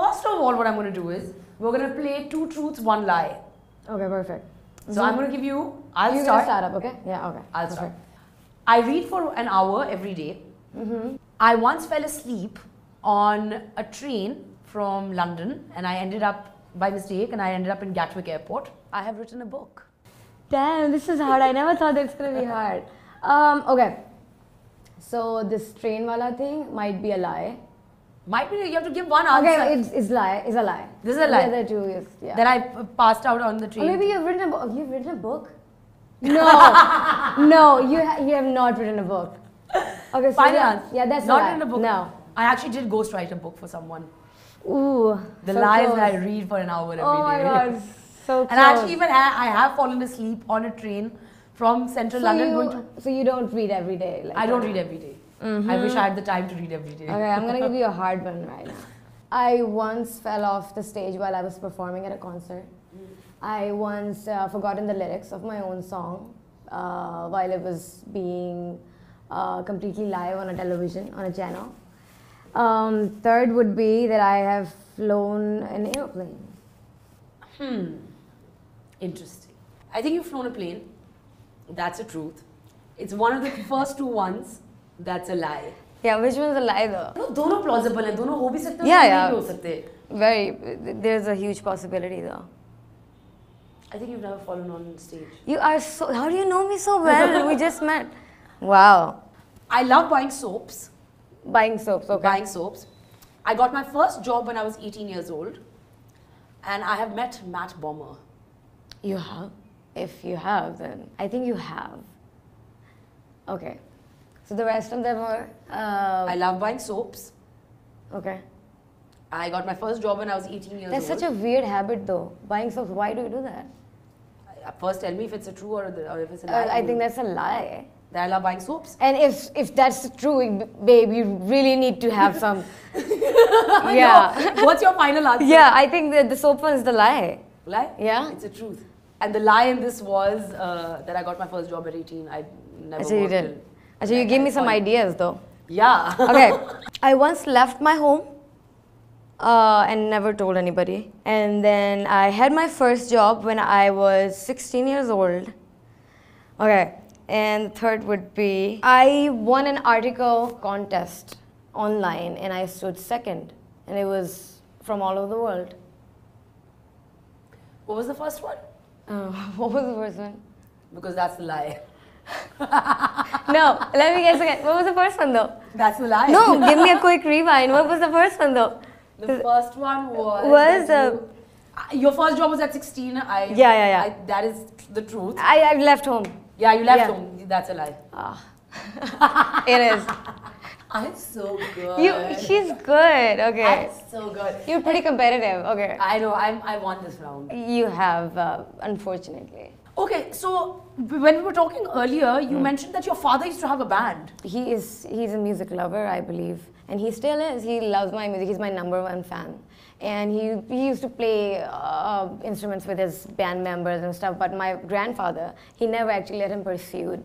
First of all, what I'm going to do is, we're going to play 2 truths, 1 lie. Okay, perfect. So I'm going to give you, I'll You're start. Gonna start up, okay? Yeah, okay. I'll start. I read for an hour every day. I once fell asleep on a train from London and I ended up, by mistake, and I ended up in Gatwick Airport. I have written a book. Damn, this is hard. I never thought that it's gonna be hard. Okay. So this train wala thing might be a lie. Might be, you have to give one answer. Okay, it's lie. It's a lie. This is a lie. The other two is, yeah. That I passed out on the train. Or maybe you've written a book. You've written a book? No. No, you have not written a book. Okay, so Final answer. Yeah, that's not a lie. written a book. No. I actually did ghostwrite a book for someone. Ooh. The so lies close. that I read for an hour every day. Oh my god, so close. And actually even I have fallen asleep on a train from central London. So you don't read every day? Like I don't read every day. I wish I had the time to read every day. Okay, I'm gonna give you a hard one right now. I once fell off the stage while I was performing at a concert. I once forgotten the lyrics of my own song while it was being completely live on a television, on a channel. Third would be that I have flown an airplane. Interesting. I think you've flown a plane. That's a truth. It's one of the first 2 ones. That's a lie. Yeah, which one's a lie though? No, दोनों plausible हैं, दोनों हो भी सकते हैं, Yeah, नहीं yeah. भी हो सकते. Very, there's a huge possibility though. I think you've never fallen on stage. You are so, how do you know me so well? We just met. Wow. I love buying soaps. Buying soaps, okay. Buying soaps. I got my first job when I was 18 years old. And I have met Matt Bomber. You have? If you have, then I think you have. Okay. So the rest of them are... I love buying soaps. Okay. I got my first job when I was 18 years That's old. such a weird habit though. Buying soaps, why do you do that? First tell me if it's a true or if it's a lie. I think that's a lie. That I love buying soaps. And if that's true, babe, you really need to have some... Yeah. No. What's your final answer? Yeah, I think that the soap one is the lie. Lie? Yeah. It's a truth. And the lie in this was that I got my first job at 18. I never Actually, you worked did. till- Actually, you gave me some ideas though. Yeah. Okay. I once left my home and never told anybody. And then I had my first job when I was 16 years old. Okay. And the third would be, I won an article contest online and I stood second. And it was from all over the world. What was the first one? What was the first one? Because that's the lie. No, let me guess again. What was the first one though? That's the lie. No, give me a quick rewind. What was the first one though? The first one was... your first job was at 16. Yeah. That is the truth. I left home. Yeah, you left home. That's a lie. It is. I'm so good. She's good. Okay. I'm so good. You're pretty competitive. Okay. I know. I won this round. You have, unfortunately. Okay, so when we were talking earlier, you mentioned that your father used to have a band. He's a music lover, I believe. And he still is. He loves my music. He's my #1 fan. And he used to play instruments with his band members and stuff. But my grandfather, he never actually let him pursue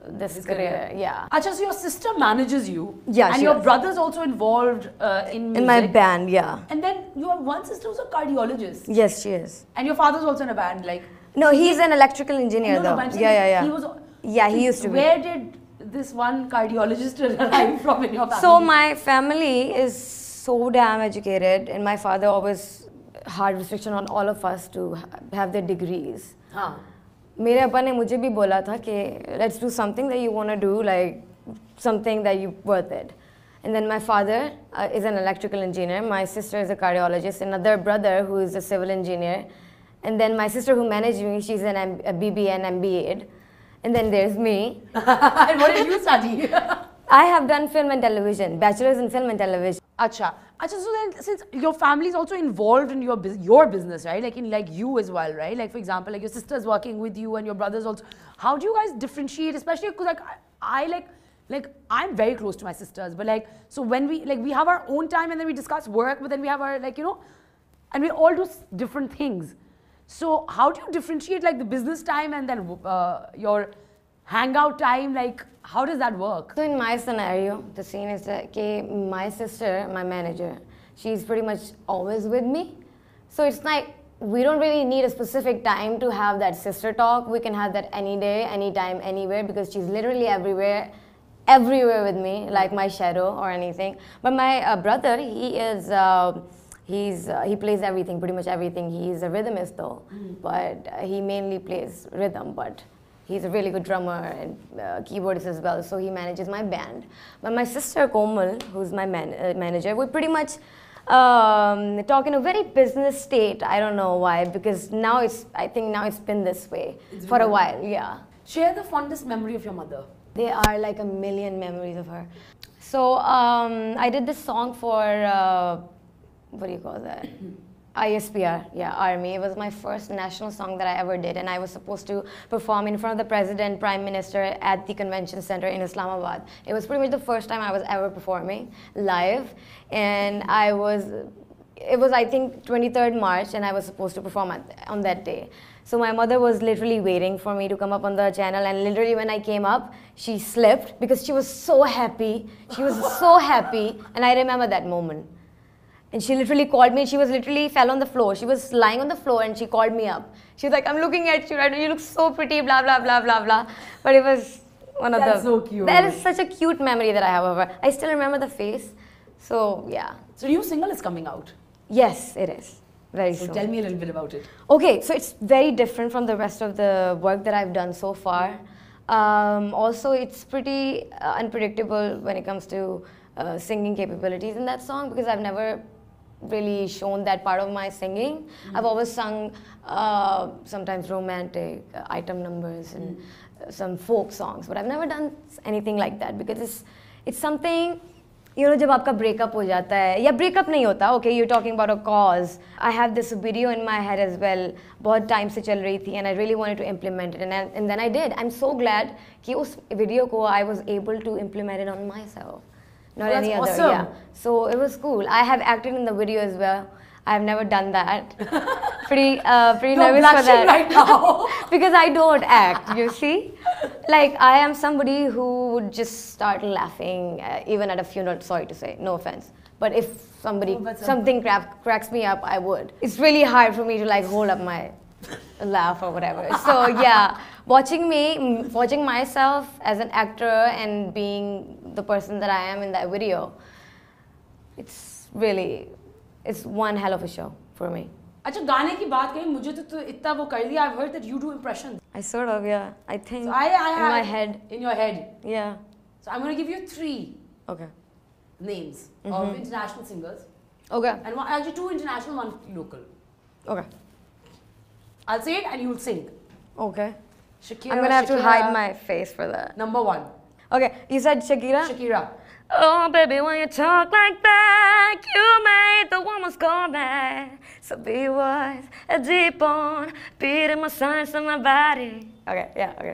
this career. Yeah. Achha, so your sister manages you. Yeah, and she your does. brother's also involved in music. In my band, yeah. And then you have one sister who's a cardiologist. Yes, she is. And your father's also in a band, like... No, he's an electrical engineer No, though. but I'm saying Yeah. He was, Yeah, he used to be. Where did this one cardiologist arrive from in your family? So my family is so damn educated, and my father always hard restriction on all of us to have their degrees. हाँ. मेरे अब्बा ने मुझे भी बोला था कि let's do something that you want to do, like something that you worth it. And then my father is an electrical engineer. My sister is a cardiologist. Another brother who is a civil engineer. And then my sister who managed me, she's a BBA and MBA. And then there's me. And what did you study? I have done film and television, bachelor's in film and television. Acha, so then since your family is also involved in your business, right? Like you as well, right? Like for example, like your sister's working with you and your brother's also. How do you guys differentiate? Especially because like I'm very close to my sisters, but like so when we have our own time and then we discuss work, but then we have our and we all do different things. So how do you differentiate like the business time and then your hangout time? Like how does that work? So in my scenario, the scene is that my sister, my manager, she's pretty much always with me. So it's like, we don't really need a specific time to have that sister talk. We can have that any day, anytime, anywhere, because she's literally everywhere with me, like my shadow or anything. But my brother, he plays everything, pretty much everything. He's a rhythmist though, but he mainly plays rhythm, but he's a really good drummer and keyboardist as well, so he manages my band. But my sister Komal, who's my manager, we pretty much talk in a very business state. I don't know why, because now I think now it's been this way for a while, yeah. Share the fondest memory of your mother. There are like a million memories of her. So I did this song for, what do you call that? ISPR, yeah, Army. It was my first national song that I ever did, and I was supposed to perform in front of the President, Prime Minister at the Convention Center in Islamabad. It was pretty much the first time I was ever performing live, and it was I think 23rd March, and I was supposed to perform on that day. So my mother was literally waiting for me to come up on the channel, and literally when I came up, she slipped because she was so happy. She was so happy, and I remember that moment. And she literally called me, and she was literally fell on the floor. She was lying on the floor and she called me up. She was like, I'm looking at you right now, you look so pretty, blah, blah, blah, blah, blah. But it was one of That's so cute. That is such a cute memory that I have of her. I still remember the face. So, yeah. So, new single is coming out. Yes, it is. Very soon. So, tell me a little bit about it. Okay, so it's very different from the rest of the work that I've done so far. Also, it's pretty unpredictable when it comes to singing capabilities in that song, because I've never really shown that part of my singing. I've always sung sometimes romantic item numbers and some folk songs, but I've never done anything like that, because it's something, you know, जब आपका breakup हो जाता है, या breakup नहीं होता, okay, you're talking about a cause. I have this video in my head as well, बहुत time से चल रही थी, and I really wanted to implement it, and then I did. I'm so glad कि उस video को I was able to implement it on myself. Not any other, awesome. Yeah. So it was cool. I have acted in the video as well. I have never done that. pretty nervous for that. Right now. Because I don't act, you see? Like, I am somebody who would just start laughing, even at a funeral, sorry to say, no offense. But if something cracks me up, I would. It's really hard for me to like hold up my laugh or whatever. So yeah, watching myself as an actor and being the person that I am in that video, it's one hell of a show for me. अच्छा गाने की बात करें, मुझे तो इतना वो कर दिया. I've heard that you do impressions. I sort of, yeah. I think So in my head. In your head. Yeah. So I'm going to give you 3 names of international singers. Okay. And actually 2 international, 1 local. Okay. I'll say it and you'll sing. Okay. Shakira. I'm going to have to hide my face for that. Number 1. Okay, you said Shakira? Shakira. Oh, baby, when you talk like that, you made the woman's go mad. So be wise, a deep on, beating my signs on my body. Okay, yeah, okay.